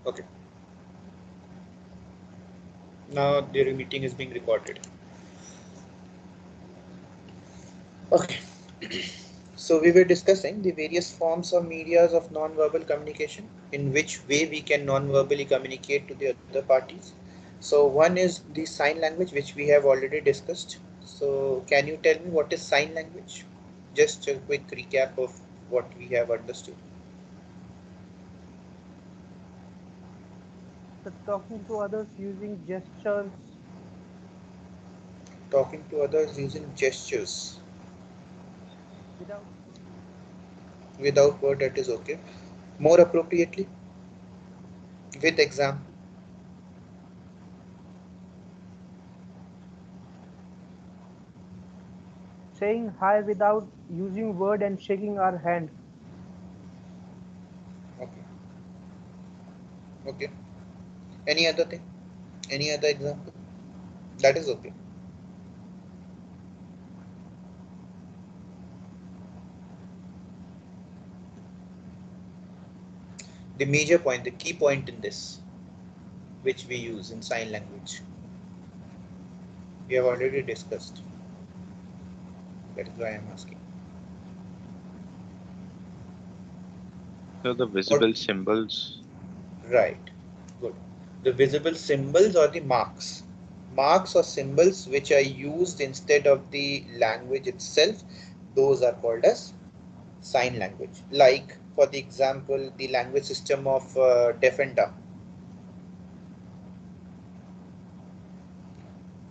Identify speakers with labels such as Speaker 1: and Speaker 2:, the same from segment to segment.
Speaker 1: Okay. Now the meeting is being recorded. Okay. So we were discussing the various forms or medias of non-verbal communication, in which way we can non-verbally communicate to the other parties. So one is the sign language, which we have already discussed. So can you tell me what is sign language? Just a quick recap of what we have understood.
Speaker 2: So talking to others using gestures.
Speaker 1: Talking to others using gestures.
Speaker 2: Without
Speaker 1: Without word, that is okay. More appropriately, with example.
Speaker 2: saying hi without using word and shaking our hand.
Speaker 1: Okay. Okay. Any other thing? Any other example? That is okay. The major point, the key point in this, which we use in sign language, we have already discussed. That is why I am asking.
Speaker 3: So the
Speaker 1: What?
Speaker 3: visible symbols.
Speaker 1: Right. Good. The visible symbols or the marks. Marks or symbols which are used instead of the language itself, those are called as sign language. Like, for the example, the language system of deaf and dumb,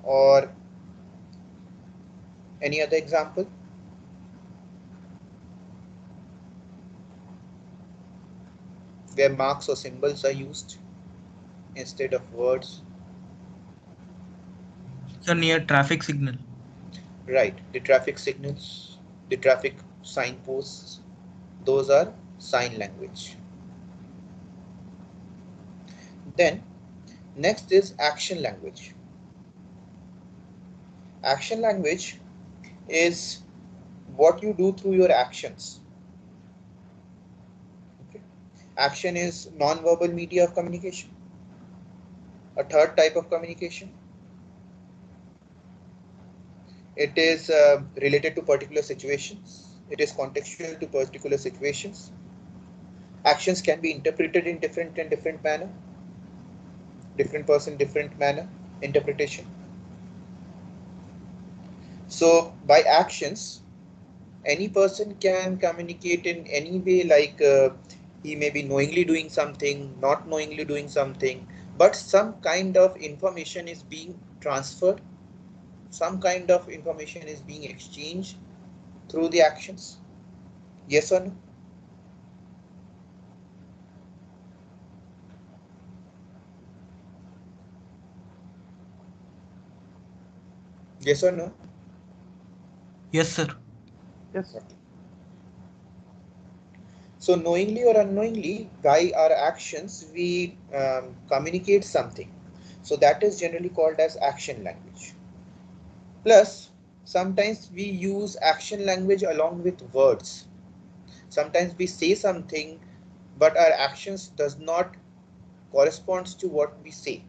Speaker 1: or any other example where marks or symbols are used instead of words.
Speaker 4: So near traffic signal.
Speaker 1: Right, the traffic signals, the traffic signposts, those are sign language. Then next is action language. Action language is what you do through your actions. Okay. Action is non-verbal media of communication. A third type of communication, it is related to particular situations. It is contextual to particular situations. Actions can be interpreted in different manner. Different person, different manner, interpretation. So by actions, any person can communicate in any way, like he may be knowingly doing something, not knowingly doing something, but some kind of information is being transferred, some kind of information is being exchanged through the actions. Yes or no? Yes or no?
Speaker 4: Yes, sir.
Speaker 2: Yes,
Speaker 1: Okay. So knowingly or unknowingly, by our actions, we communicate something. So that is generally called as action language. Plus, sometimes we use action language along with words. Sometimes we say something, but our actions does not corresponds to what we say.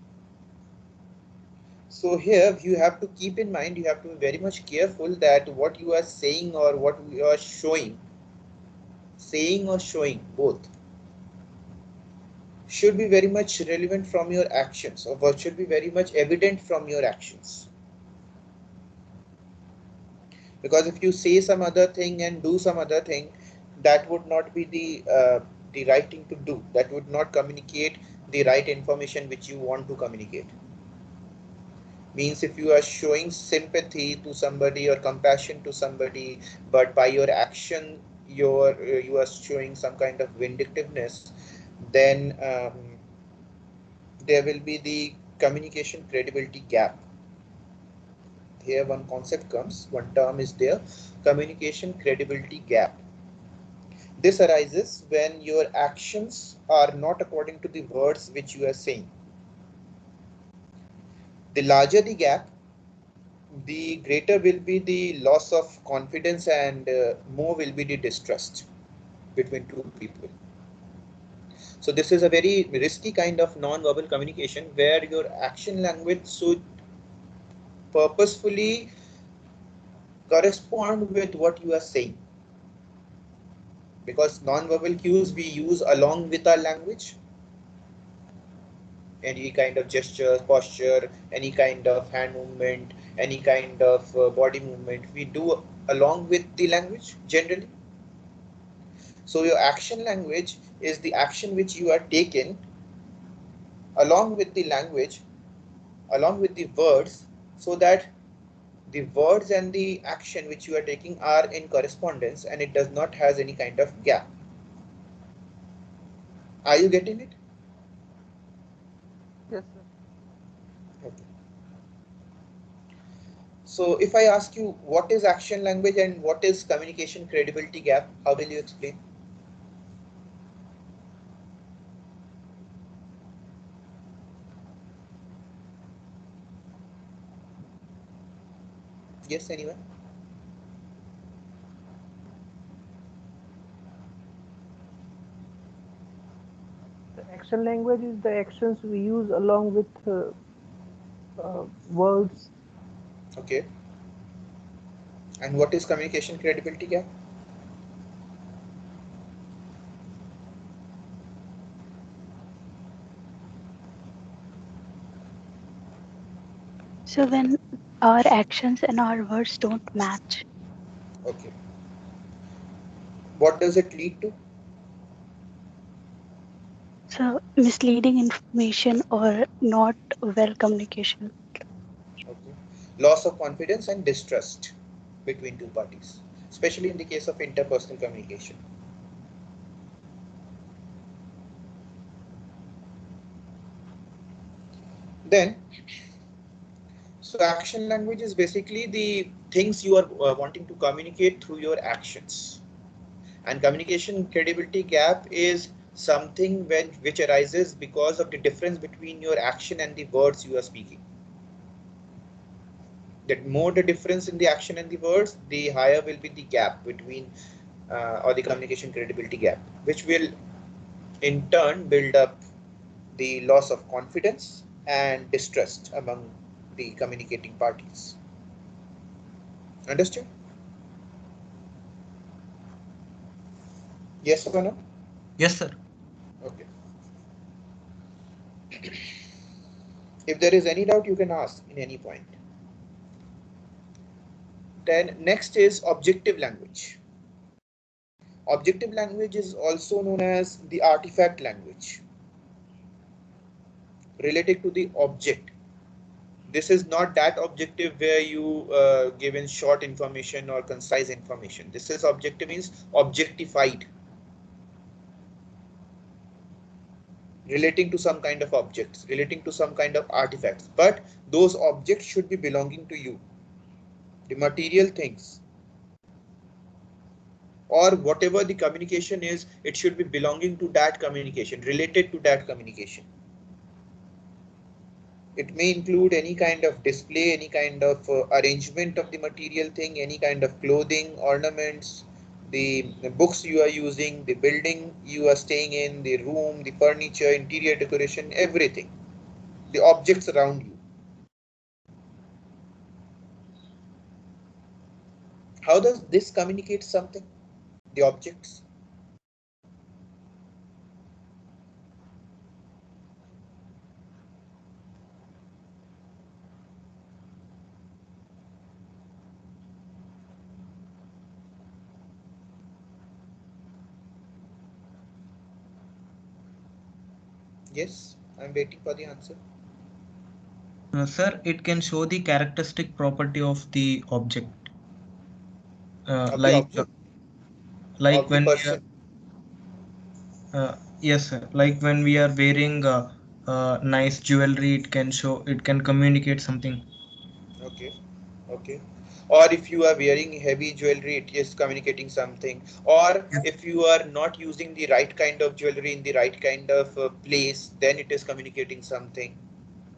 Speaker 1: So here you have to keep in mind, you have to be very much careful that what you are saying or what you are showing, saying or showing both, should be very much relevant from your actions, or what should be very much evident from your actions. Because if you say some other thing and do some other thing, that would not be the right thing to do. That would not communicate the right information which you want to communicate. Means if you are showing sympathy to somebody or compassion to somebody, but by your action you are showing some kind of vindictiveness, then there will be the communication credibility gap. Here one concept comes, one term is there, communication credibility gap. This arises when your actions are not according to the words which you are saying. The larger the gap, the greater will be the loss of confidence, and more will be the distrust between two people. So this is a very risky kind of non-verbal communication where your action language should purposefully correspond with what you are saying, because non-verbal cues we use along with our language. Any kind of gesture, posture, any kind of hand movement, any kind of body movement we do along with the language generally. So your action language is the action which you are taken along with the language, along with the words, so that the words and the action which you are taking are in correspondence and it does not has any kind of gap. Are you getting it?
Speaker 2: Yes, sir.
Speaker 1: Okay. So if I ask you what is action language and what is communication credibility gap, how will you explain? Yes, anyone?
Speaker 2: The action language is the actions we use along with words.
Speaker 1: Okay. And what is communication credibility gap?
Speaker 5: So when our actions and our words don't match.
Speaker 1: Okay. What does it lead to?
Speaker 5: So misleading information or not well communication.
Speaker 1: Okay. Loss of confidence and distrust between two parties, especially in the case of interpersonal communication. Then, so action language is basically the things you are wanting to communicate through your actions. And communication credibility gap is something which arises because of the difference between your action and the words you are speaking. The more the difference in the action and the words, the higher will be the gap between or the communication credibility gap, which will in turn build up the loss of confidence and distrust among the communicating parties. Understood? Yes or no?
Speaker 4: Yes, sir.
Speaker 1: Okay. If there is any doubt, you can ask in any point. Then next is objective language. Objective language is also known as the artifact language, related to the object. This is not that objective where you give in short information or concise information. This is objective means objectified, relating to some kind of objects, relating to some kind of artifacts, but those objects should be belonging to you, the material things, or whatever the communication is, it should be belonging to that communication, related to that communication. It may include any kind of display, any kind of arrangement of the material thing, any kind of clothing, ornaments, the books you are using, the building you are staying in, the room, the furniture, interior decoration, everything, the objects around you. How does this communicate something? The objects. Yes, I'm waiting for the answer.
Speaker 4: Sir, it can show the characteristic property of the object.
Speaker 1: Of the
Speaker 4: Like
Speaker 1: object,
Speaker 4: like
Speaker 1: of the
Speaker 4: when we are
Speaker 1: person.
Speaker 4: yes, sir. Like when we are wearing nice jewelry, it can show, it can communicate something.
Speaker 1: Okay, okay. Or if you are wearing heavy jewelry, it is communicating something. Or if you are not using the right kind of jewelry in the right kind of place, then it is communicating something,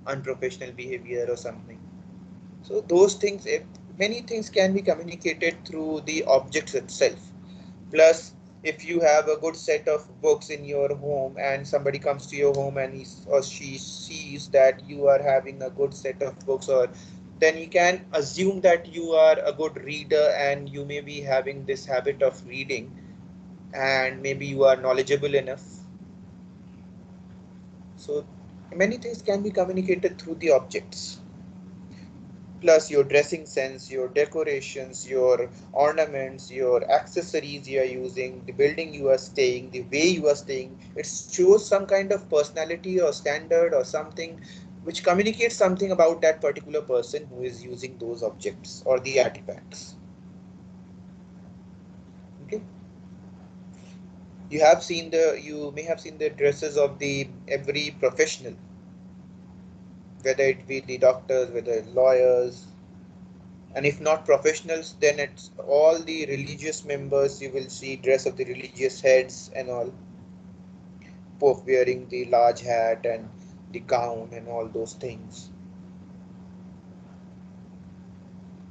Speaker 1: unprofessional behavior or something. So those things, many things can be communicated through the objects itself. Plus, If you have a good set of books in your home and somebody comes to your home and he or she sees that you are having a good set of books, or then you can assume that you are a good reader and you may be having this habit of reading, and maybe you are knowledgeable enough. So many things can be communicated through the objects. Plus your dressing sense, your decorations, your ornaments, your accessories you are using, the building you are staying, the way you are staying, it shows some kind of personality or standard or something which communicates something about that particular person who is using those objects or the artifacts. Okay. You may have seen the dresses of the every professional, whether it be the doctors, whether lawyers, and if not professionals, then it's all the religious members. You will see dress of the religious heads and all, pope wearing the large hat and the gown and all those things.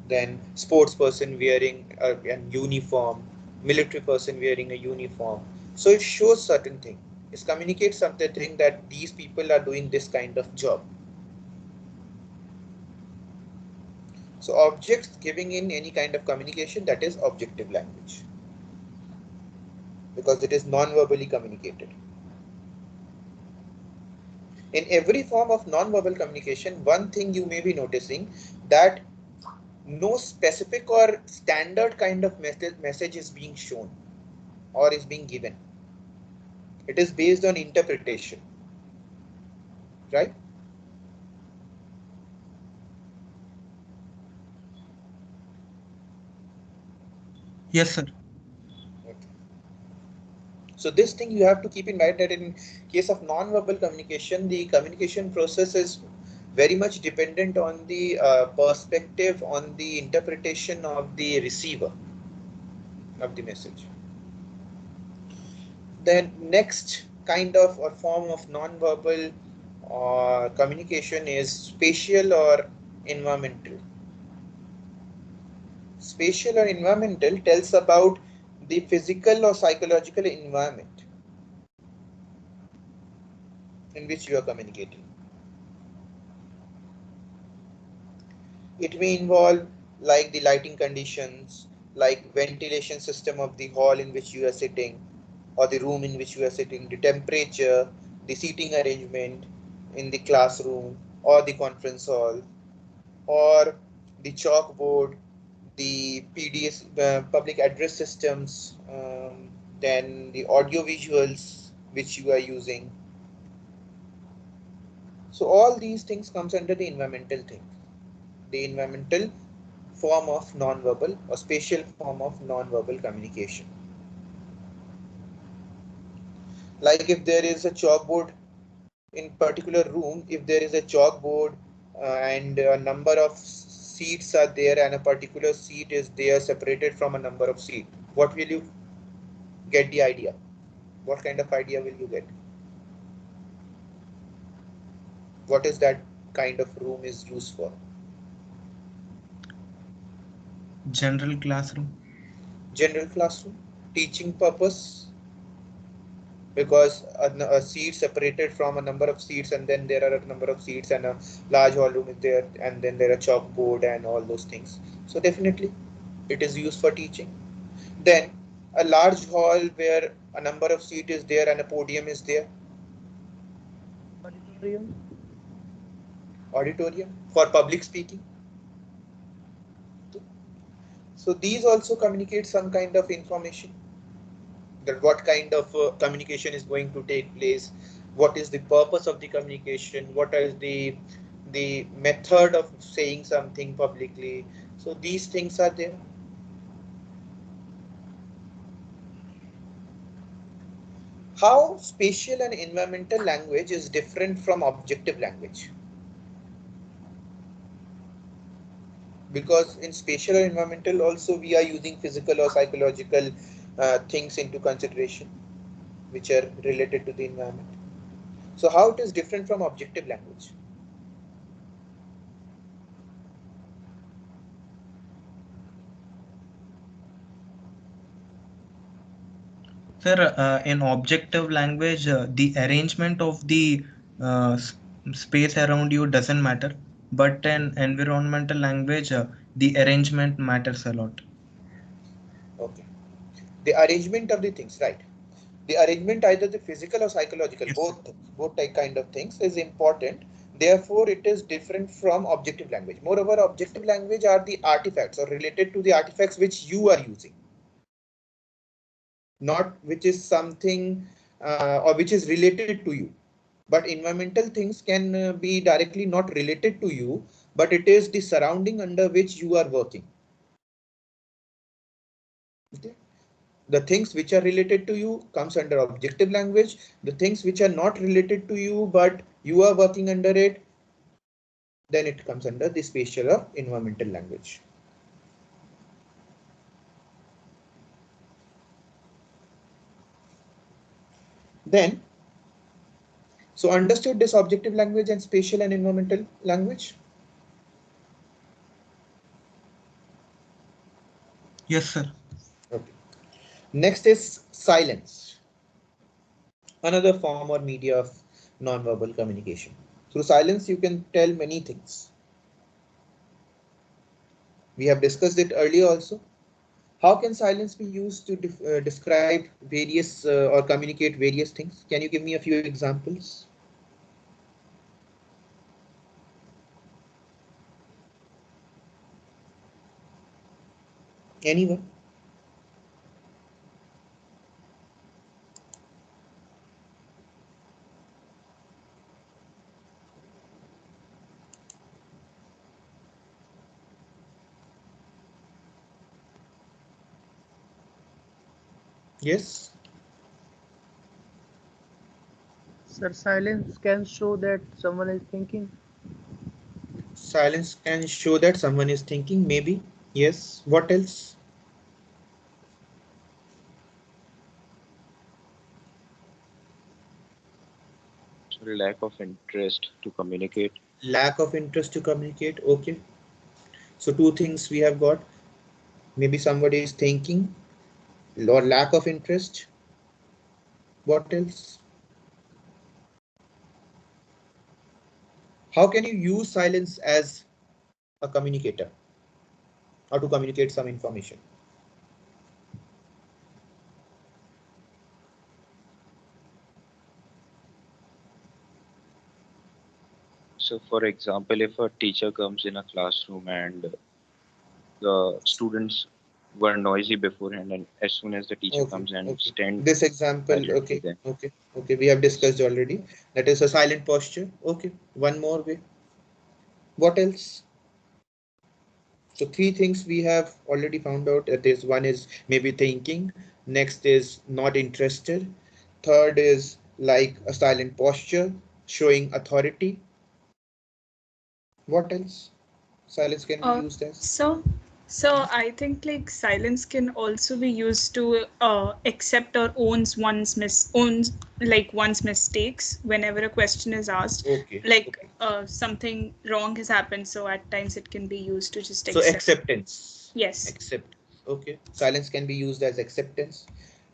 Speaker 1: Then sports person wearing an uniform, military person wearing a uniform. So it shows certain thing. It communicates something that these people are doing this kind of job. So objects giving in any kind of communication, that is objective language, because it is non-verbally communicated. In every form of non-verbal communication, one thing you may be noticing, that no specific or standard kind of message is being shown or is being given. It is based on interpretation, right?
Speaker 4: Yes, sir.
Speaker 1: Okay. So this thing you have to keep in mind, that in case of non-verbal communication, the communication process is very much dependent on the perspective, on the interpretation of the receiver of the message. Then next kind of or form of non-verbal communication is spatial or environmental. Spatial or environmental tells about the physical or psychological environment in which you are communicating. It may involve like the lighting conditions, like ventilation system of the hall in which you are sitting, or the room in which you are sitting, the temperature, the seating arrangement in the classroom or the conference hall, or the chalkboard, the PDS, public address systems, then the audio visuals which you are using. So all these things comes under the environmental thing, the environmental form of non-verbal or spatial form of non-verbal communication. Like if there is a chalkboard in particular room, if there is a chalkboard and a number of seats are there and a particular seat is there separated from a number of seats, what will you get the idea? What kind of idea will you get? What is that kind of room is used for?
Speaker 4: General classroom.
Speaker 1: General classroom, teaching purpose, because a seat separated from a number of seats, and then there are a number of seats and a large hall room is there, and then there are chalkboard and all those things. So definitely it is used for teaching. Then a large hall where a number of seats is there and a podium is there.
Speaker 2: Auditorium.
Speaker 1: Auditorium for public speaking. So these also communicate some kind of information, that what kind of communication is going to take place, what is the purpose of the communication, what is the method of saying something publicly. So these things are there. How spatial and environmental language is different from objective language? Because in spatial and environmental also we are using physical or psychological things into consideration, which are related to the environment. So how it is different from objective language?
Speaker 4: Sir, in objective language, the arrangement of the space around you doesn't matter, but in environmental language, the arrangement matters a lot.
Speaker 1: Okay. The arrangement of the things, right? The arrangement, either the physical or psychological,
Speaker 4: Yes, sir.
Speaker 1: both type kind of things is important. Therefore, it is different from objective language. Moreover, objective language are the artifacts or related to the artifacts which you are using, not which is something or which is related to you. But environmental things can be directly not related to you, but it is the surrounding under which you are working. Okay. The things which are related to you comes under objective language. The things which are not related to you but you are working under it, then it comes under the spatial or environmental language. Then, so understood this objective language and spatial and environmental language?
Speaker 4: Yes, sir.
Speaker 1: Okay. Next is silence, another form or media of non-verbal communication. Through silence, you can tell many things. We have discussed it earlier also. How can silence be used to describe various or communicate various things? Can you give me a few examples? Anyone? Yes.
Speaker 2: Sir, silence can show that someone is thinking.
Speaker 1: Silence can show that someone is thinking, maybe. Yes. What else?
Speaker 3: Sorry, lack of interest to communicate.
Speaker 1: Lack of interest to communicate. Okay. So two things we have got. Maybe somebody is thinking or lack of interest. What else? How can you use silence as a communicator or to communicate some information?
Speaker 3: So, for example, if a teacher comes in a classroom and the students were noisy beforehand, and as soon as the teacher
Speaker 1: Okay,
Speaker 3: comes and
Speaker 1: okay.
Speaker 3: stand
Speaker 1: This example,
Speaker 3: silently,
Speaker 1: okay,
Speaker 3: then
Speaker 1: okay, okay. We have discussed already. That is a silent posture. Okay, one more way. What else? So three things we have already found out. That is, one is maybe thinking. Next is not interested. Third is like a silent posture, showing authority. What else? Silence can be
Speaker 6: Uh,
Speaker 1: used as.
Speaker 6: so, so I think like silence can also be used to accept or owns like one's mistakes whenever a question is asked.
Speaker 1: Okay,
Speaker 6: Like
Speaker 1: okay.
Speaker 6: something wrong has happened, so at times it can be used to just
Speaker 1: So
Speaker 6: accept.
Speaker 1: acceptance.
Speaker 6: Yes.
Speaker 1: Accept. Okay. Silence can be used as acceptance.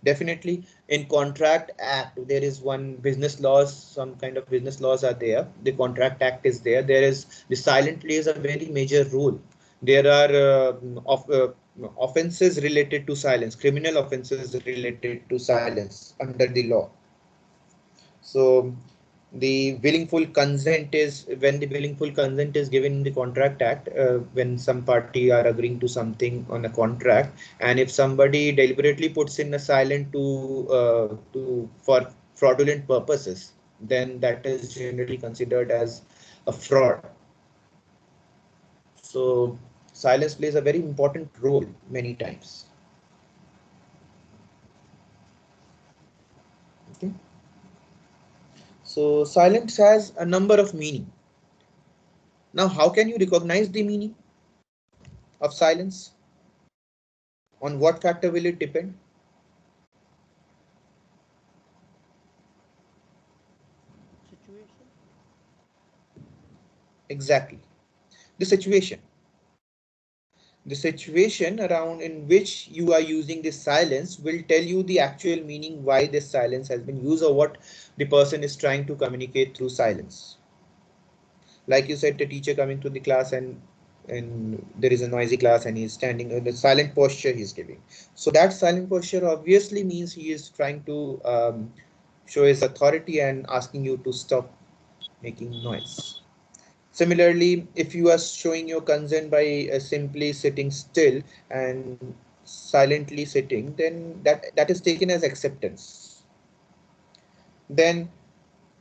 Speaker 1: Definitely. In contract act, there is one business laws, some kind of business laws are there. The contract act is there. There is the silent plays a very major role. There are offenses related to silence, criminal offenses related to silence under the law. So the willful consent is when the willful consent is given in the contract act, when some party are agreeing to something on a contract, and if somebody deliberately puts in a silent to for fraudulent purposes, then that is generally considered as a fraud. So silence plays a very important role many times. Okay. So silence has a number of meaning. Now, how can you recognize the meaning of silence? On what factor will it depend?
Speaker 2: Situation.
Speaker 1: Exactly. The situation. The situation around in which you are using this silence will tell you the actual meaning why this silence has been used or what the person is trying to communicate through silence. Like you said, the teacher coming to the class and there is a noisy class and he's standing in the silent posture he's giving. So that silent posture obviously means he is trying to show his authority and asking you to stop making noise. Similarly, if you are showing your consent by simply sitting still and silently sitting, then that is taken as acceptance. Then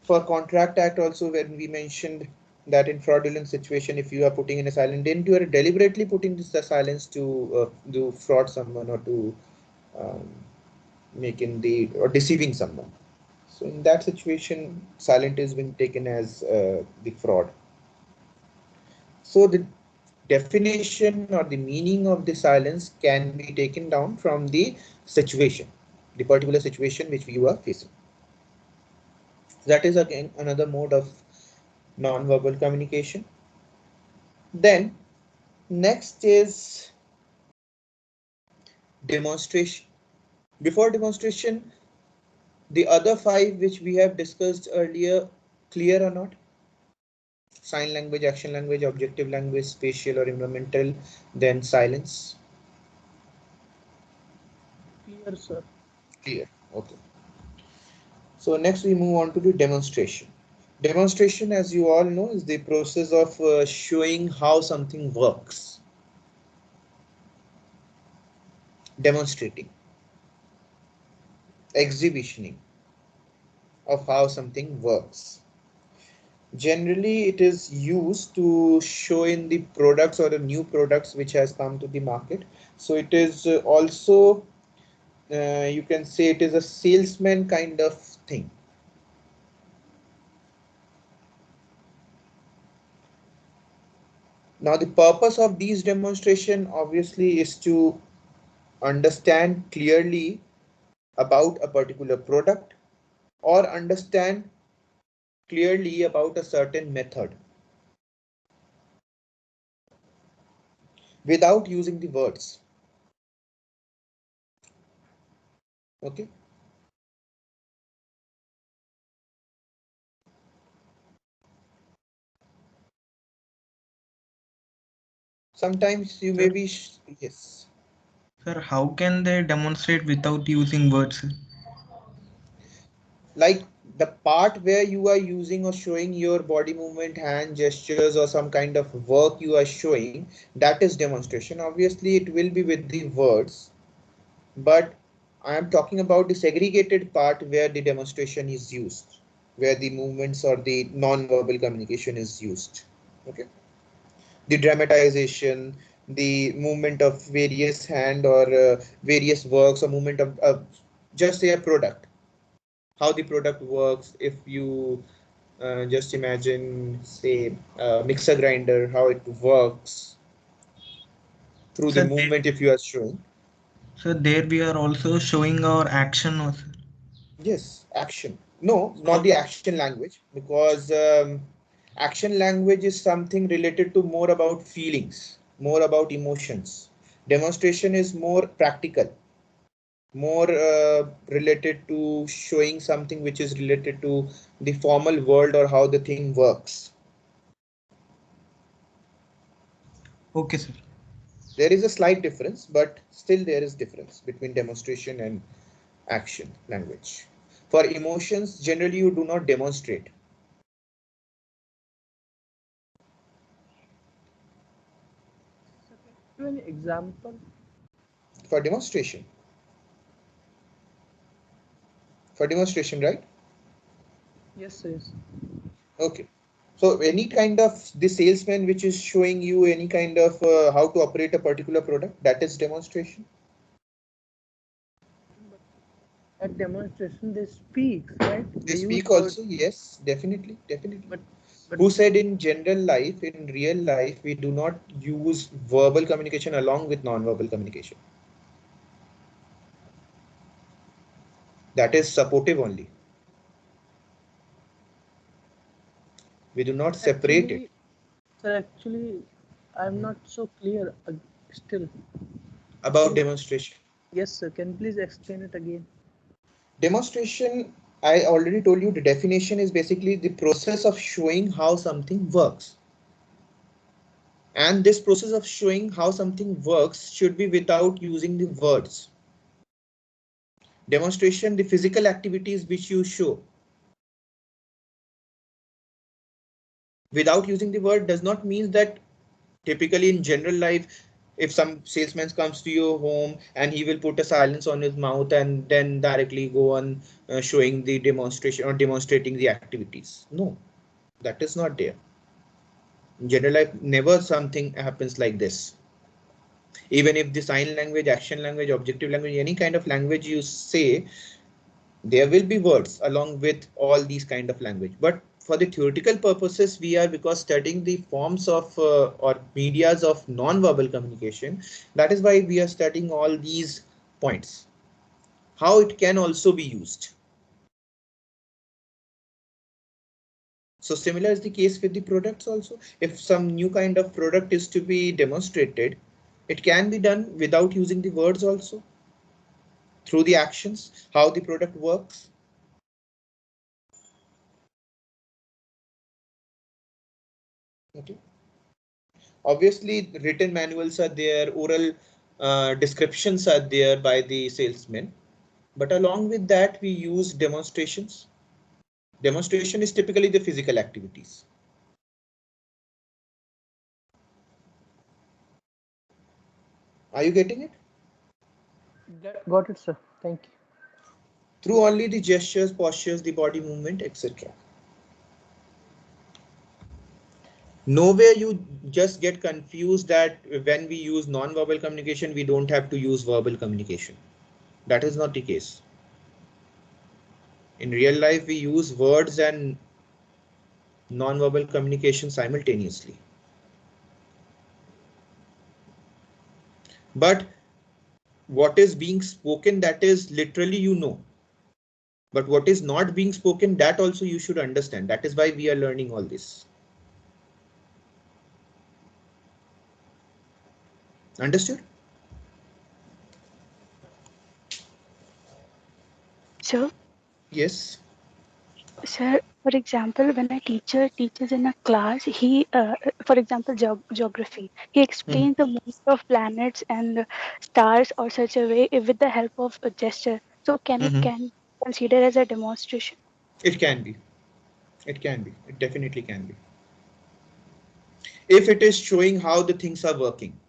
Speaker 1: for contract act also, when we mentioned that in fraudulent situation, if you are putting in a silent, then you are deliberately putting this the silence to do fraud someone or to um, make in the or deceiving someone. So in that situation, silent is being taken as the fraud. So the definition or the meaning of the silence can be taken down from the situation, the particular situation which you are facing. That is again another mode of non-verbal communication. Then next is demonstration. Before demonstration, the other five which we have discussed earlier, clear or not? Sign language, action language, objective language, spatial or environmental, then silence.
Speaker 2: Clear, sir.
Speaker 1: Clear. Okay. So next we move on to the demonstration. Demonstration, as you all know, is the process of showing how something works. Demonstrating, exhibitioning of how something works. Generally, it is used to show in the products or the new products which has come to the market. So it is also, you can say it is a salesman kind of thing. Now, the purpose of these demonstration obviously is to understand clearly about a particular product or understand clearly about a certain method without using the words. Okay. Sometimes you may
Speaker 4: Sir,
Speaker 1: be, yes.
Speaker 4: sir, how can they demonstrate without using words?
Speaker 1: Like the part where you are using or showing your body movement, hand gestures, or some kind of work you are showing, that is demonstration. Obviously, it will be with the words, but I am talking about the segregated part where the demonstration is used, where the movements or the non-verbal communication is used. Okay. The dramatization, the movement of various hand or various works or movement of just say a product, how the product works. If you just imagine, say, a mixer grinder, how it works through the
Speaker 4: So there,
Speaker 1: movement if you are showing.
Speaker 4: so there we are also showing our action also.
Speaker 1: Yes, action. No, not
Speaker 4: So,
Speaker 1: the action language, because action language is something related to more about feelings, more about emotions. Demonstration is more practical, more related to showing something which is related to the formal world or how the thing works.
Speaker 4: okay, sir.
Speaker 1: There is a slight difference, but still there is difference between demonstration and action language. For emotions, generally you do not demonstrate.
Speaker 2: Give an example.
Speaker 1: For demonstration. For demonstration, right?
Speaker 2: Yes, yes.
Speaker 1: Okay. So any kind of the salesman which is showing you any kind of how to operate a particular product, that is demonstration.
Speaker 2: At demonstration, they speak, right?
Speaker 1: They
Speaker 2: They use
Speaker 1: speak
Speaker 2: words,
Speaker 1: also, yes, definitely, definitely.
Speaker 2: but but
Speaker 1: Who said in general life, in real life, we do not use verbal communication along with non-verbal communication. That is supportive only. We do not separate it.
Speaker 2: actually, sir, actually, I'm not so clear. Still.
Speaker 1: about demonstration.
Speaker 2: Yes, sir. Can you please explain it again?
Speaker 1: Demonstration, I already told you the definition is basically the process of showing how something works. And this process of showing how something works should be without using the words. Demonstration, the physical activities which you show without using the word does not mean that typically in general life, if some salesman comes to your home and he will put a silence on his mouth and then directly go on showing the demonstration or demonstrating the activities. No, that is not there. In general life, never something happens like this. Even if the sign language, action language, objective language, any kind of language you say, there will be words along with all these kind of language. But for the theoretical purposes, we are because studying the forms of or medias of non-verbal communication. That is why we are studying all these points. How it can also be used. So similar is the case with the products also. If some new kind of product is to be demonstrated, it can be done without using the words also. Through the actions, how the product works. Okay. Obviously, written manuals are there, oral descriptions are there by the salesmen. But along with that, we use demonstrations. Demonstration is typically the physical activities. Are you getting it?
Speaker 2: Got it, sir. Thank you.
Speaker 1: Through only the gestures, postures, the body movement, etc. Nowhere you just get confused that when we use non-verbal communication, we don't have to use verbal communication. That is not the case. In real life, we use words and non-verbal communication simultaneously. But what is being spoken, that is literally you know. But what is not being spoken, that also you should understand. That is why we are learning all this. Understood?
Speaker 5: So,
Speaker 1: Yes.
Speaker 5: sir, for example, when a teacher teaches in a class, for example, geography, he explains the movement of planets and stars or such a way with the help of a gesture. So, can consider as a demonstration?
Speaker 1: It can be. It can be. It definitely can be. If it is showing how the things are working.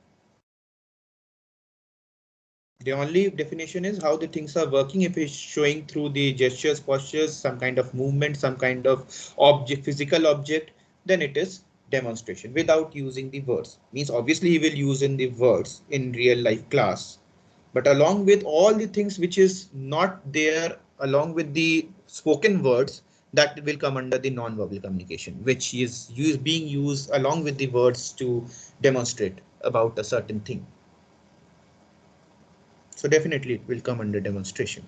Speaker 1: The only definition is how the things are working. If it's showing through the gestures, postures, some kind of movement, some kind of object, physical object, then it is demonstration without using the words. Means obviously he will use in the words in real life class, but along with all the things which is not there along with the spoken words, that will come under the non-verbal communication, which is being used along with the words to demonstrate about a certain thing. So definitely it will come under demonstration.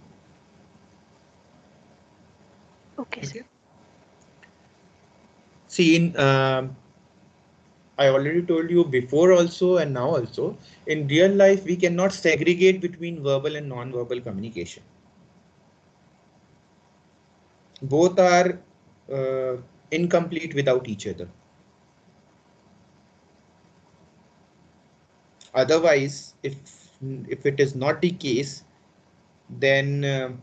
Speaker 5: Okay, sir.
Speaker 1: Okay. See, I already told you before also and now also, in real life, we cannot segregate between verbal and non-verbal communication. Both are incomplete without each other. Otherwise, if it is not the case, then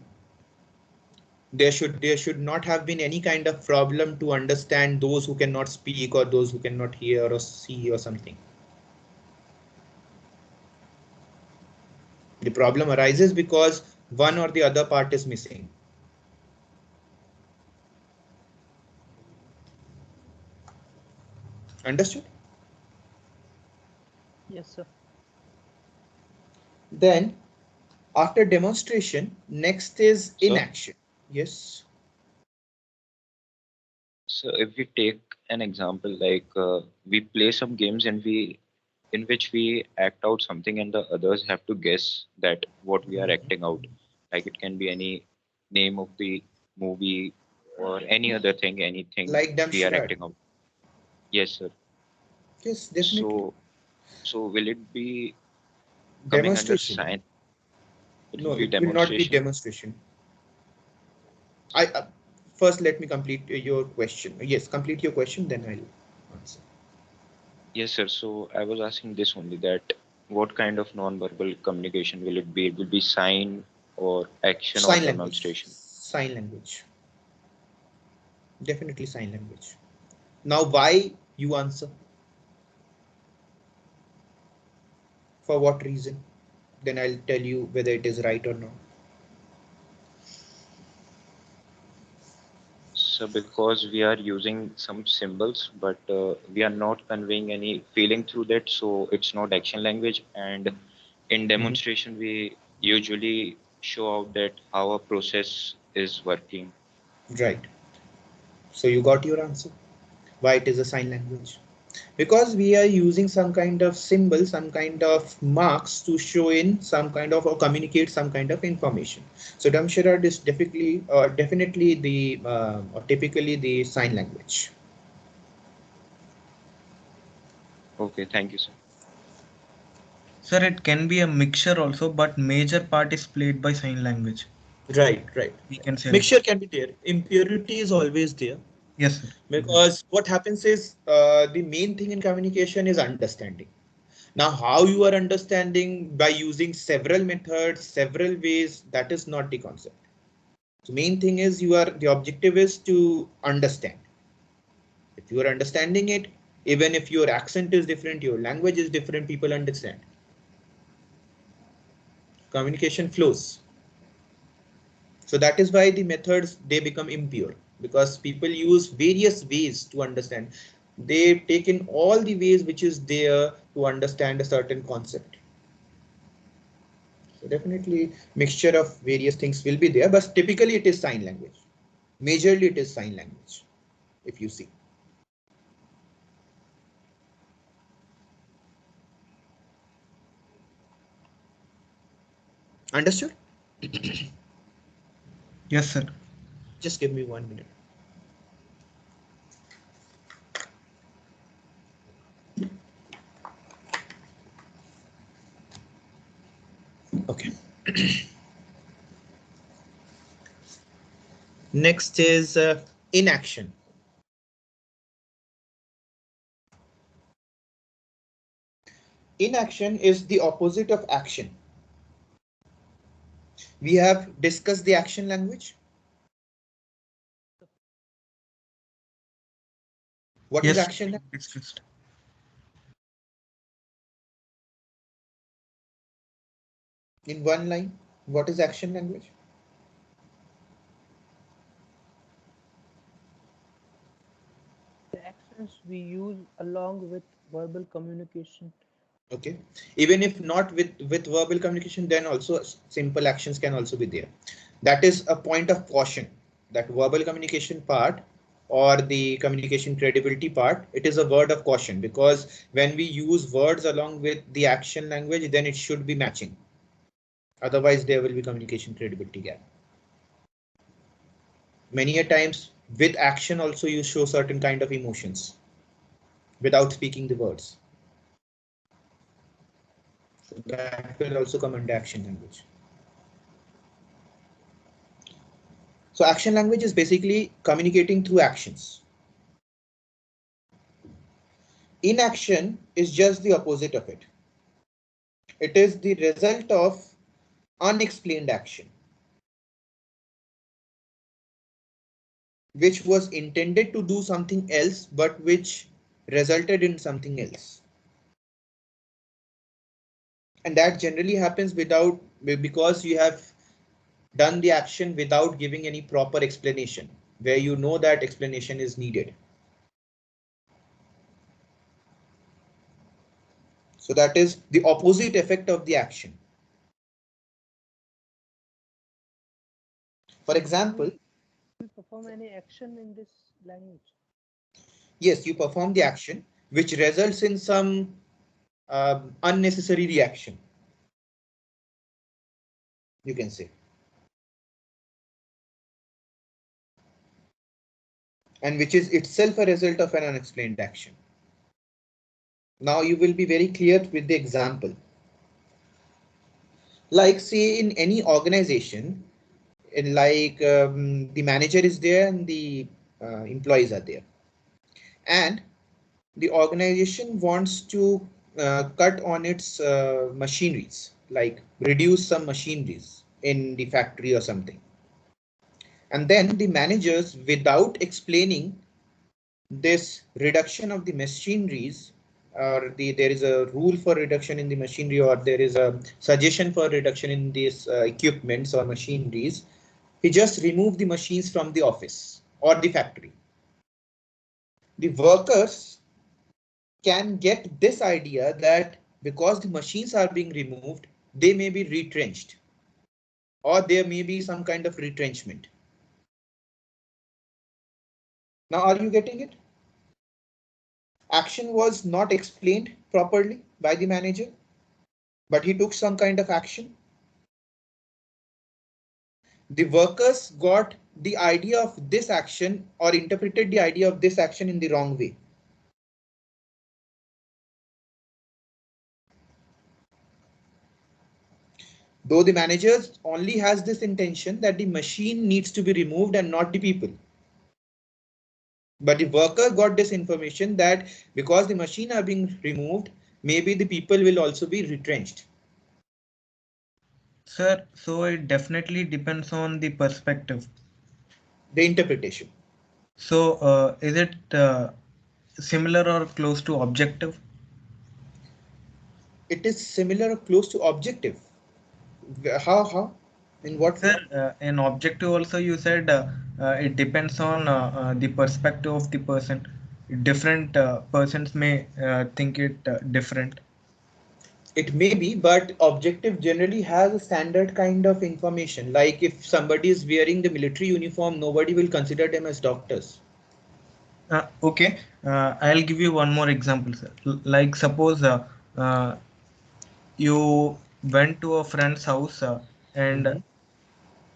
Speaker 1: there should not have been any kind of problem to understand those who cannot speak or those who cannot hear or see or something. The problem arises because one or the other part is missing. Understood?
Speaker 2: Yes, sir.
Speaker 1: Then after demonstration, next is
Speaker 3: So,
Speaker 1: inaction. Yes.
Speaker 3: so if we take an example, like we play some games and we in which we act out something and the others have to guess that what we are acting out. Like it can be any name of the movie or any other thing, anything
Speaker 1: Like
Speaker 3: we are
Speaker 1: Damshirad.
Speaker 3: acting out. Yes, sir.
Speaker 1: Yes, definitely.
Speaker 3: So will it be coming under
Speaker 1: Demonstration.
Speaker 3: sign.
Speaker 1: No,
Speaker 3: Will be
Speaker 1: it will not be
Speaker 3: demonstration.
Speaker 1: demonstration. First let me complete your question. Yes, complete your question, then I'll answer.
Speaker 3: Yes, sir. So I was asking this only, that what kind of non-verbal communication will it be? It will be sign or action or
Speaker 1: Sign language.
Speaker 3: demonstration?
Speaker 1: Sign language. Definitely sign language. Now, why you answer? For what reason? Then I'll tell you whether it is right or not.
Speaker 3: So because we are using some symbols, but we are not conveying any feeling through that, so it's not action language. And in demonstration, we usually show out that how a process is working.
Speaker 1: Right. So you got your answer. Why it is a sign language? Because we are using some kind of symbol, some kind of marks to show in some kind of or communicate some kind of information. So Damsharad is definitely the or typically the sign language.
Speaker 3: Okay, thank you, sir.
Speaker 4: Sir, it can be a mixture also, but major part is played by sign language.
Speaker 1: Right, right.
Speaker 4: We can say
Speaker 1: Mixture can be there. Impurity is always there.
Speaker 4: yes, sir.
Speaker 1: Because what happens is the main thing in communication is understanding. Now, how you are understanding by using several methods, several ways, that is not the concept. The main thing is the objective is to understand. If you are understanding it, even if your accent is different, your language is different, people understand. Communication flows. So that is why the methods, they become impure, because people use various ways to understand. They take in all the ways which is there to understand a certain concept. So definitely mixture of various things will be there, but typically it is sign language. Majorly it is sign language, if you see. Understood?
Speaker 4: Yes, sir.
Speaker 1: Just give me 1 minute. Okay. Next is inaction. Inaction is the opposite of action. We have discussed the action language. What is
Speaker 4: Yes,
Speaker 1: action language?
Speaker 4: discussed.
Speaker 1: In one line, what is action language?
Speaker 2: The actions we use along with verbal communication.
Speaker 1: Okay, even if not with verbal communication, then also simple actions can also be there. That is a point of caution, that verbal communication part or the communication credibility part, it is a word of caution, because when we use words along with the action language, then it should be matching. Otherwise there will be communication credibility gap. Many a times with action also you show certain kind of emotions without speaking the words. So that will also come under action language. So action language is basically communicating through actions. Inaction is just the opposite of it. It is the result of unexplained action, which was intended to do something else, but which resulted in something else. And that generally happens because you have done the action without giving any proper explanation, where you know that explanation is needed. So that is the opposite effect of the action. For example,
Speaker 2: We perform any action in this language.
Speaker 1: yes, you perform the action, which results in some unnecessary reaction, you can say. And which is itself a result of an unexplained action. Now you will be very clear with the example. Like say in any organization, the manager is there and the employees are there, and the organization wants to cut on its machineries, like reduce some machineries in the factory or something. And then the managers, without explaining this reduction of the machineries, or there is a rule for reduction in the machinery, or there is a suggestion for reduction in these equipments or machineries, he just removed the machines from the office or the factory. The workers can get this idea that because the machines are being removed, they may be retrenched, or there may be some kind of retrenchment. Now, are you getting it? Action was not explained properly by the manager, but he took some kind of action. The workers got the idea of this action or interpreted the idea of this action in the wrong way. Though the manager only has this intention that the machine needs to be removed and not the people. But the worker got this information that because the machine are being removed, maybe the people will also be retrenched.
Speaker 4: Sir, so it definitely depends on the perspective.
Speaker 1: The interpretation.
Speaker 4: So is it similar or close to objective?
Speaker 1: It is similar or close to objective. How? In what way?
Speaker 4: Sir, in objective also you said it depends on the perspective of the person. Different persons may think it different.
Speaker 1: It may be, but objective generally has a standard kind of information. Like if somebody is wearing the military uniform, nobody will consider them as doctors.
Speaker 4: Okay, I'll give you one more example, sir. Like suppose uh, you went to a friend's house and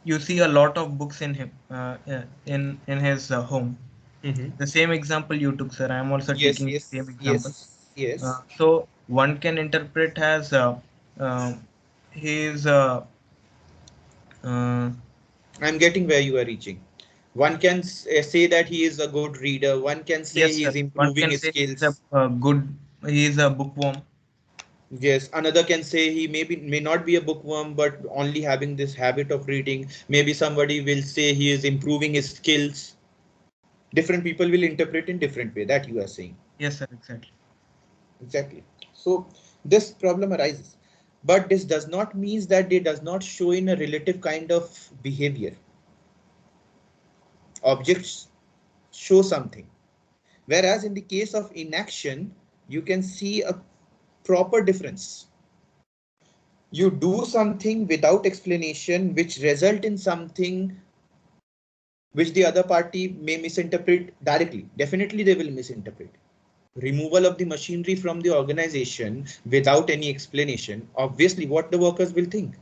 Speaker 4: you see a lot of books in him in his home. The same example you took, sir. I am also
Speaker 1: Yes,
Speaker 4: taking the same
Speaker 1: yes,
Speaker 4: example.
Speaker 1: yes, yes.
Speaker 4: So one can interpret as he is uh,
Speaker 1: I'm getting where you are reaching. One can say that he is a good reader. One can say
Speaker 4: yes,
Speaker 1: he
Speaker 4: sir.
Speaker 1: is
Speaker 4: One
Speaker 1: improving
Speaker 4: can
Speaker 1: his
Speaker 4: say he's a
Speaker 1: skills.
Speaker 4: good. He is a bookworm.
Speaker 1: Yes, another can say he may not be a bookworm, but only having this habit of reading. Maybe somebody will say he is improving his skills. Different people will interpret in different way. That you are saying.
Speaker 4: Yes, sir. Exactly.
Speaker 1: Exactly. So this problem arises, but this does not mean that they does not show in a relative kind of behavior. Objects show something, whereas in the case of inaction, you can see a proper difference. You do something without explanation, which result in something which the other party may misinterpret directly. Definitely they will misinterpret. Removal of the machinery from the organization without any explanation, obviously what the workers will think.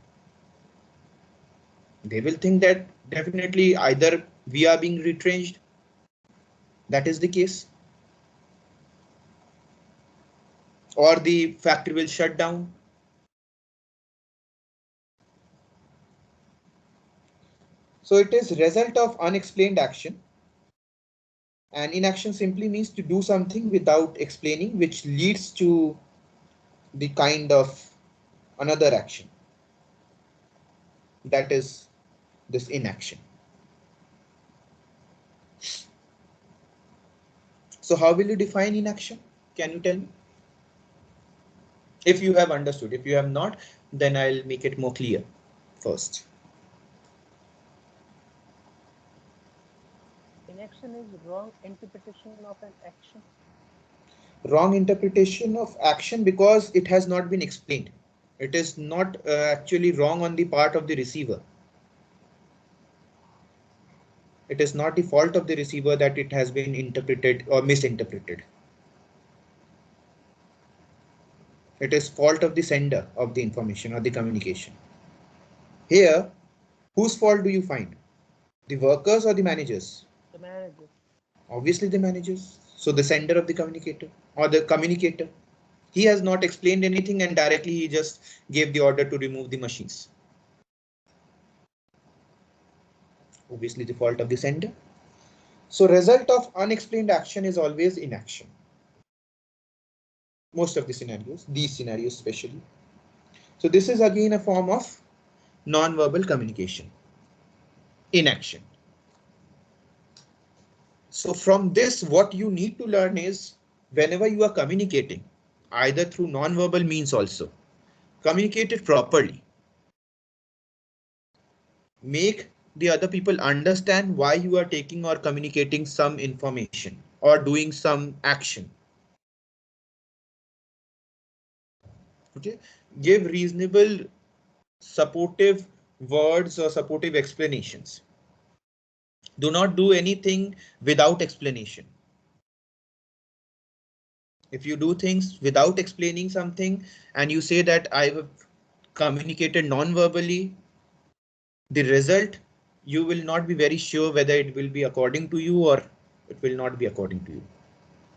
Speaker 1: They will think that definitely either we are being retrenched, that is the case, or the factory will shut down. So it is result of unexplained action, and inaction simply means to do something without explaining, which leads to the kind of another action. That is this inaction. So how will you define inaction? Can you tell me? If you have understood. If you have not, then I'll make it more clear first.
Speaker 2: Inaction is wrong interpretation of an action.
Speaker 1: Wrong interpretation of action because it has not been explained. It is not actually wrong on the part of the receiver. It is not the fault of the receiver that it has been interpreted or misinterpreted. It is fault of the sender of the information or the communication. Here, whose fault do you find? The workers or the managers?
Speaker 2: The manager.
Speaker 1: Obviously the managers. So the sender of the communicator or the communicator. He has not explained anything and directly he just gave the order to remove the machines. Obviously the fault of the sender. So result of unexplained action is always inaction. Most of the scenarios, these scenarios especially. So this is again a form of non-verbal communication, inaction. So from this, what you need to learn is whenever you are communicating, either through non-verbal means also, communicate it properly. Make the other people understand why you are taking or communicating some information or doing some action. Okay, give reasonable, supportive words or supportive explanations. Do not do anything without explanation. If you do things without explaining something and you say that I have communicated non-verbally, the result, you will not be very sure whether it will be according to you or it will not be according to you.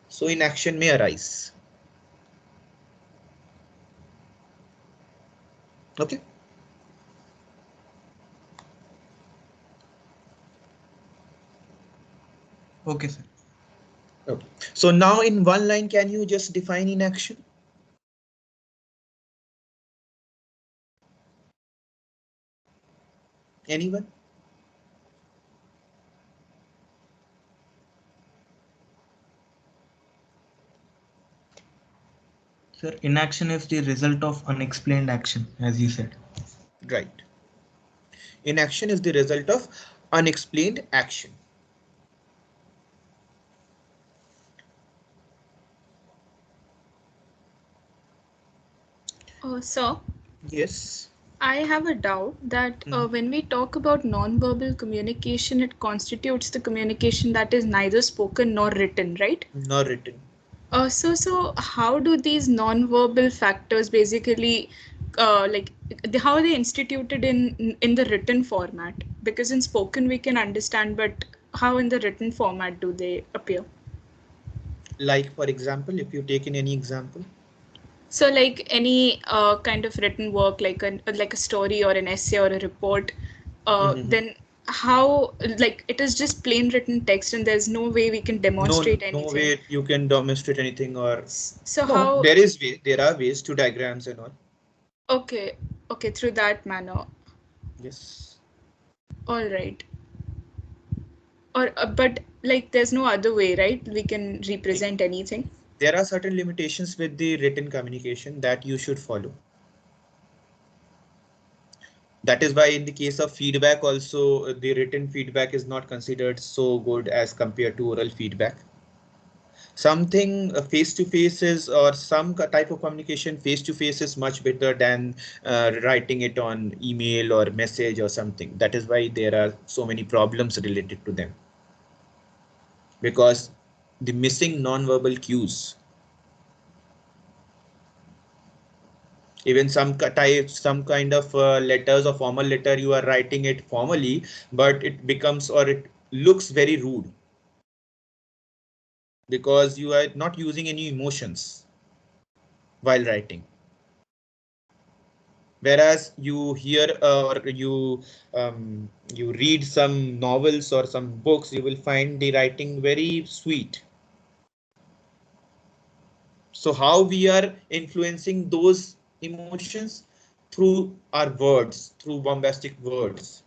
Speaker 1: So inaction may arise. Okay.
Speaker 4: Okay, sir.
Speaker 1: Okay. So now in one line, can you just define inaction? Anyone?
Speaker 4: Sir, inaction is the result of unexplained action, as you said.
Speaker 1: Right. Inaction is the result of unexplained action.
Speaker 6: So
Speaker 1: Yes.
Speaker 6: I have a doubt that when we talk about non-verbal communication, it constitutes the communication that is neither spoken nor written, right?
Speaker 1: Not written.
Speaker 6: So how do these non-verbal factors basically, how are they instituted in the written format? Because in spoken we can understand, but how in the written format do they appear?
Speaker 1: Like, for example, if you take in any example.
Speaker 6: So like any kind of written work, like a story or an essay or a report, then how, like, it is just plain written text and there's no way we can demonstrate anything.
Speaker 1: No way you can demonstrate anything or
Speaker 6: So
Speaker 1: no,
Speaker 6: how?
Speaker 1: there are ways to diagrams and all.
Speaker 6: Okay, through that manner.
Speaker 1: Yes.
Speaker 6: All right. Or but like there's no other way, right? We can represent anything.
Speaker 1: There are certain limitations with the written communication that you should follow. That is why in the case of feedback also, the written feedback is not considered so good as compared to oral feedback. Something face to face is, or some type of communication face to face is much better than writing it on email or message or something. That is why there are so many problems related to them, because the missing non-verbal cues. Even some kind of letters or formal letter, you are writing it formally, but it becomes, or it looks very rude because you are not using any emotions while writing. Whereas you hear or you read some novels or some books, you will find the writing very sweet. So how we are influencing those emotions? Through our words, through bombastic words.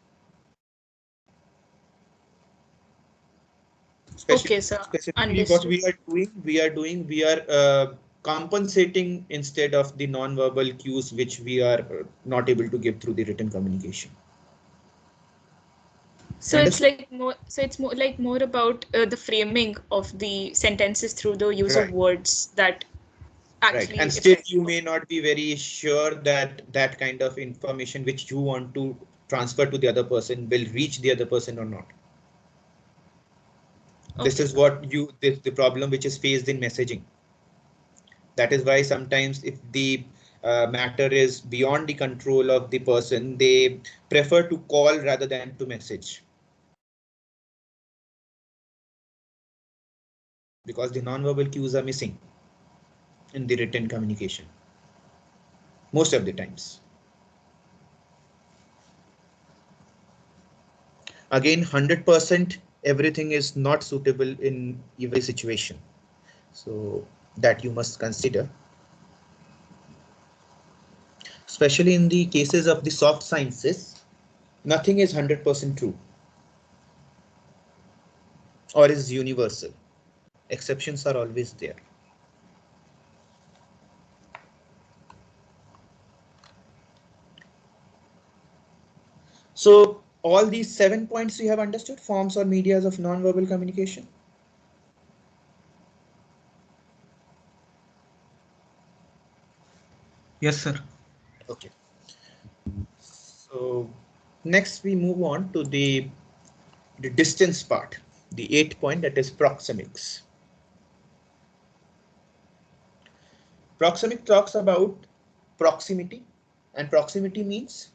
Speaker 6: Okay, sir.
Speaker 1: Specifically what we are compensating instead of the non-verbal cues which we are not able to give through the written communication.
Speaker 6: So
Speaker 1: Understood?
Speaker 6: it's more about the framing of the sentences through the use of words that actually.
Speaker 1: Right, and still you may not be very sure that that kind of information which you want to transfer to the other person will reach the other person or not. Okay. This is what the problem which is faced in messaging. That is why sometimes if the matter is beyond the control of the person, they prefer to call rather than to message, because the non-verbal cues are missing. in the written communication, most of the times. Again, 100% everything is not suitable in every situation, so that you must consider, especially in the cases of the soft sciences. Nothing is 100% true or is universal. Exceptions are always there. So all these 7 points you have understood, forms or medias of non-verbal communication.
Speaker 4: Yes, sir.
Speaker 1: Okay. So next we move on to the distance part, the 8th point, that is proxemics. Proxemics talks about proximity, and proximity means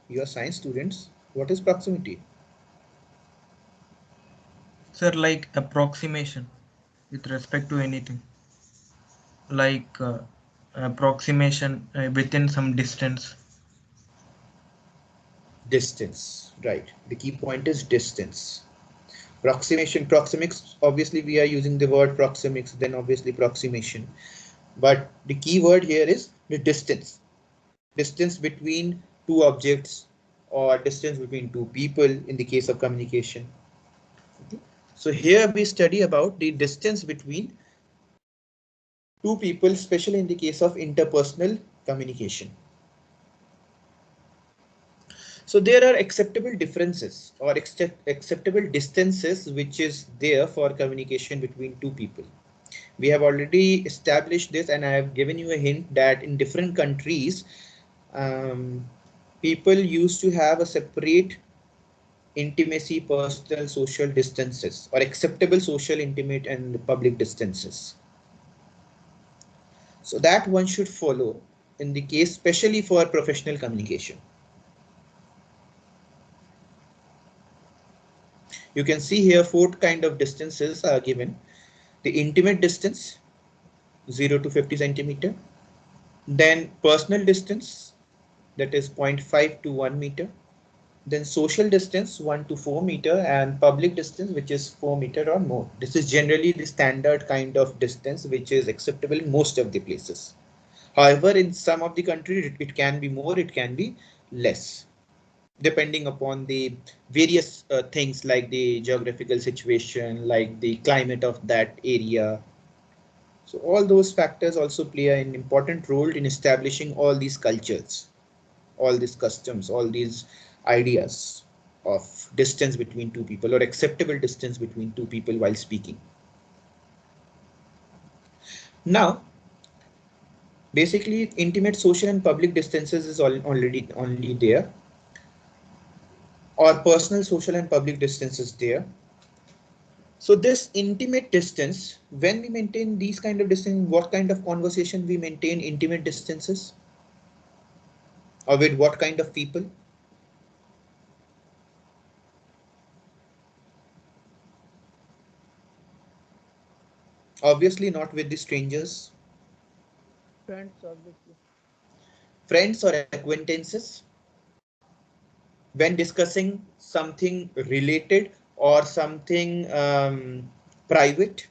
Speaker 1: you are science students. What is proximity?
Speaker 4: Sir, like approximation with respect to anything. Like approximation within some distance.
Speaker 1: Distance, right? The key point is distance. Proximics, obviously we are using the word proximics, then obviously approximation. But the key word here is the distance. Distance between two objects or distance between two people in the case of communication. Okay. So here we study about the distance between two people, especially in the case of interpersonal communication. So there are acceptable differences or acceptable distances which is there for communication between two people. We have already established this, and I have given you a hint that in different countries, people used to have a separate intimacy, personal, social distances, or acceptable social, intimate, and public distances. So that one should follow in the case, especially for professional communication. You can see here 4 kind of distances are given. The intimate distance, 0 to 50 centimeter. Then personal distance, that is 0.5 to 1 meter. Then social distance 1 to 4 meter, and public distance, which is 4 meter or more. This is generally the standard kind of distance which is acceptable in most of the places. However, in some of the countries it can be more, it can be less, depending upon the various things like the geographical situation, like the climate of that area. So all those factors also play an important role in establishing all these cultures, all these customs, all these ideas of distance between two people or acceptable distance between two people while speaking. Now, basically, intimate social and public distances is already only there, or personal social and public distances there. So this intimate distance, when we maintain these kind of distance, what kind of conversation we maintain intimate distances, or with what kind of people? Obviously not with the strangers.
Speaker 2: Friends, obviously.
Speaker 1: Friends or acquaintances. When discussing something related or something private,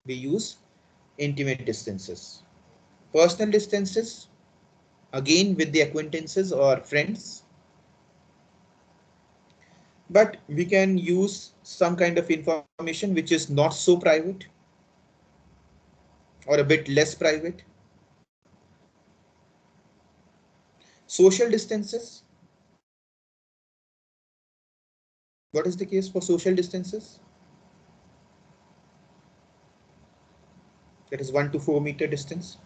Speaker 1: we use intimate distances. Personal distances, again with the acquaintances or friends. But we can use some kind of information which is not so private or a bit less private. Social distances. What is the case for social distances? That is 1 to 4 meter distance.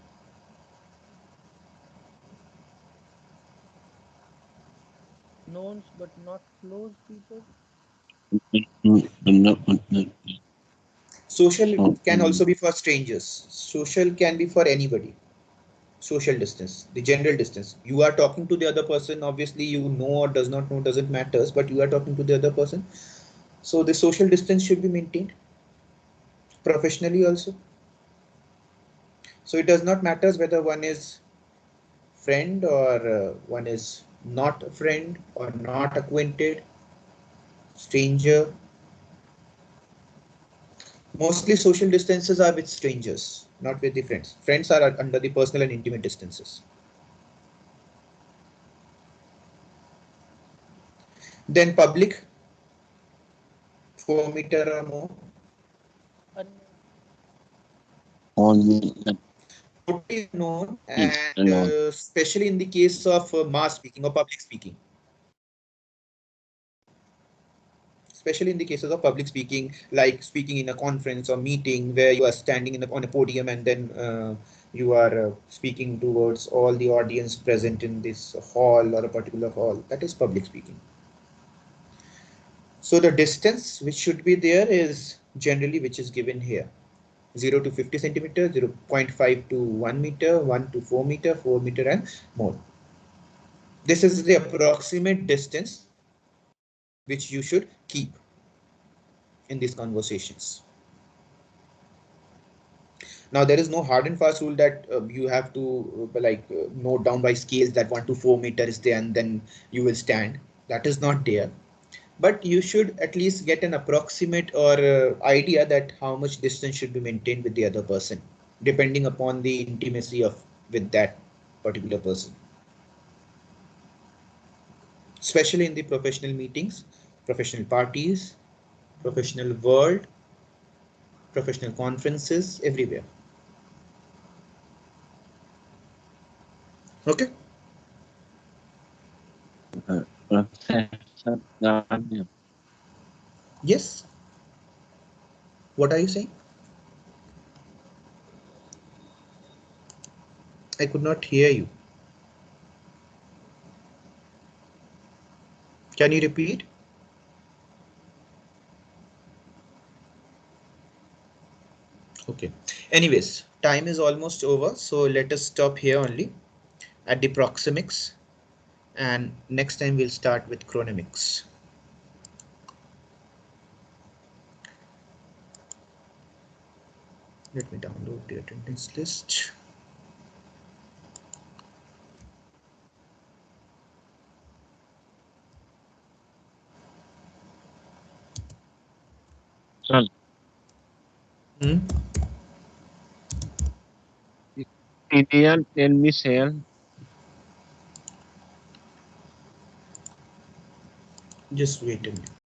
Speaker 2: Knowns but not close people.
Speaker 1: Social can also be for strangers. Social can be for anybody. social distance, the general distance. You are talking to the other person, obviously you know or does not know, doesn't matters, but you are talking to the other person. So the social distance should be maintained professionally also. So it does not matter whether one is friend or one is not a friend or not acquainted, stranger. Mostly social distances are with strangers, not with the friends. Friends are under the personal and intimate distances. Then public, 4 meter or more.
Speaker 3: Only
Speaker 1: Totally unknown,
Speaker 3: yes,
Speaker 1: and
Speaker 3: unknown.
Speaker 1: especially in the case of mass speaking or public speaking. Especially in the cases of public speaking, like speaking in a conference or meeting where you are standing on a podium and then you are speaking towards all the audience present in this hall or a particular hall. That is public speaking. So the distance which should be there is generally which is given here. 0 to 50 centimeter, 0.5 to 1 meter, 1 to 4 meter, 4 meter and more. This is the approximate distance which you should keep in these conversations. Now there is no hard and fast rule that you have to note down by scales that 1 to 4 meter is there and then you will stand. That is not there. But you should at least get an approximate or idea that how much distance should be maintained with the other person, depending upon the intimacy of with that particular person. Especially in the professional meetings, professional parties, professional world, professional conferences, everywhere. Okay.
Speaker 3: Professor Gandhi.
Speaker 1: Yes. What are you saying? I could not hear you. Can you repeat? Okay. Anyways, time is almost over, so let us stop here only at the proxemics, and next time we'll start with chronemics. Let me download the attendance list.
Speaker 3: Sir,
Speaker 1: Hmm?
Speaker 3: TTL, tell me, sir.
Speaker 1: Just wait a minute.